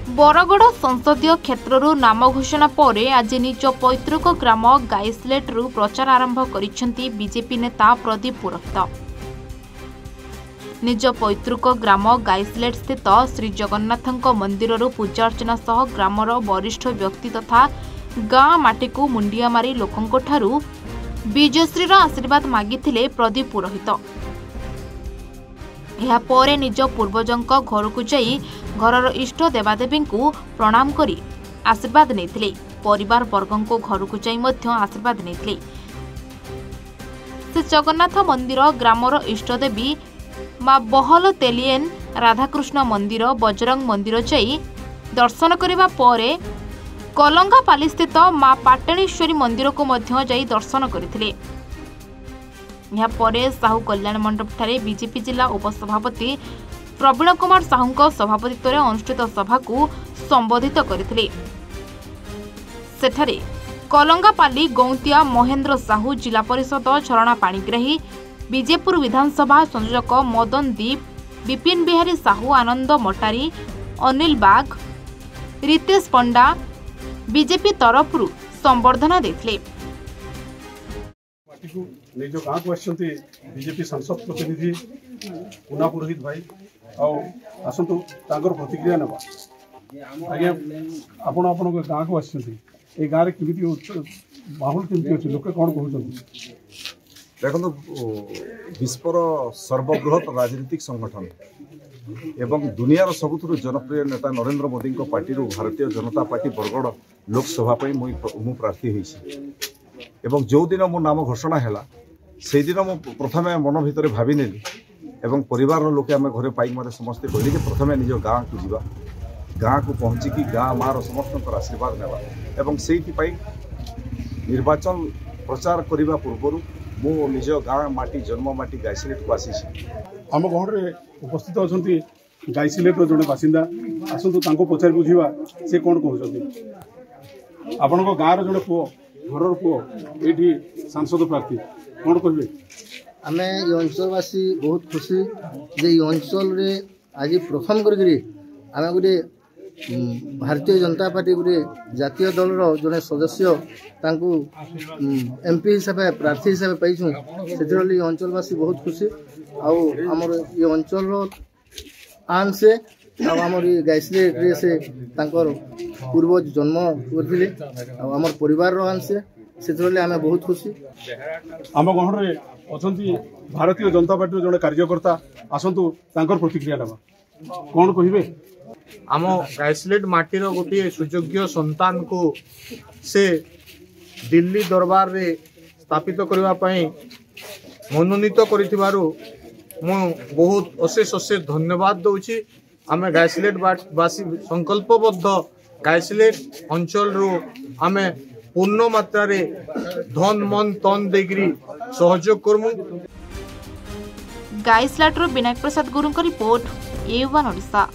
बरगड़ संसदीय क्षेत्रु नाम घोषणा पर आज निज पैतृक ग्राम गाइसलेट्रु प्रचार आरंभ करिसेंती बीजेपी नेता प्रदीप पुरोहित। निज पैतृक ग्राम गाइसलेट स्थित श्री जगन्नाथ मंदिर पूजा अर्चना सह ग्रामर वरिष्ठ व्यक्ति तथा गाँ माटी को मुंडिया मारी लोकों ठारू विजयश्री आशीर्वाद मागिथिले प्रदीप पुरोहित। यापर निज पूर्वजों घर को जाई घरर इष्ट देवादेवी को प्रणाम करी आशीर्वाद नहीं परिवार वर्गों को घर को जाई मध्य आशीर्वाद नहीं। से जगन्नाथ मंदिर ग्रामर इष्टदेवी माँ बहल तेलिएन राधाकृष्ण मंदिर बजरंग मंदिर जाई दर्शन करने पर कलंगापाली स्थित माँ पाटणेश्वरी मंदिर को मध्य जाई दर्शन करथिले। यापर साहू कल्याण मंडप ठारे बीजेपी जिला उपसभापति प्रवीण कुमार साहू सभापतित्व में अनुष्ठित सभा को संबोधित करथिले। सेठारे कलंगापाली गौंतिया महेंद्र साहू जिला परिषद झरणा पाणिग्राही बीजेपुर विधानसभा संयोजक मदन दीप विपिन बिहारी साहू आनंद मटारी अनिल बाग रितेश पंडा बीजेपी तरफ संबर्धना देथिले। निज गाँव को बीजेपी सांसद प्रतिनिधि पुना पुरोहित भाई आसतु प्रतिक्रिया ना आज्ञा आपण आपण गाँव को आए गाँव में केमी माहौल केमती अच्छे लोक कौन कहते देखो विश्वर सर्वबृहत राजनीतिक संगठन एवं दुनियार सबुठ जनप्रिय नेता नरेंद्र मोदी पार्टी भारतीय जनता पार्टी बरगड़ लोकसभा मु प्रार्थी होती जो दिन मो नाम घोषणा है से दिन मु प्रथम मन भितर भावी नेली एवं परिवार लोके आम घरे पाई मत समस्ते कहले कि प्रथम निज गाँ को जीवा गाँ को पहुँचिकी गाँ मार समस्त आशीर्वाद नेवा एवं से निर्वाचन प्रचार करने पूर्व मो निज गाँ माटी जन्म माटी गाइसलेट को आसी आम गाँव में उपस्थित अच्छा गाइसलेट जड़े बासिंदा आसतु पचार बुझा से कौन कहते आपण गाँव जड़े पुओ घर पुओ ये सांसद प्रार्थी कौन कहे आम ये अंचलवासी बहुत खुशी जे ये अंचल रे आज प्रथम करके आम गोटे भारतीय जनता पार्टी गोटे जातीय दल जड़े सदस्य एमपी हिसाब से प्रार्थी हिसाब से पाई से अंचलवासी बहुत खुशी आमर ये अंचल आन से आमर ये गाइसलेट से पूर्वज जन्म करथिले आमर परिवार आन से आम बहुत खुशी। आम गाँव में अच्छा भारतीय जनता पार्टी जड़े कार्यकर्ता आसतु प्रतिक्रिया ना कौन कहे आम गाइसलेट माटीर गोटे सुयोग्य संतान को से दिल्ली दरबार रे स्थापित करने मनोनीत करिथिबारु मु बहुत अशेष अशेष धन्यवाद दउछि। आम गाइसलेट बासी संकल्पबद्ध गाइसलेट अंचल रो आम पूर्ण मात्रा रे धन मन तन देगिरी सहयोग करमु। गाइसलेट रो विनायक प्रसाद गुरु रिपोर्ट A1 ओडिशा।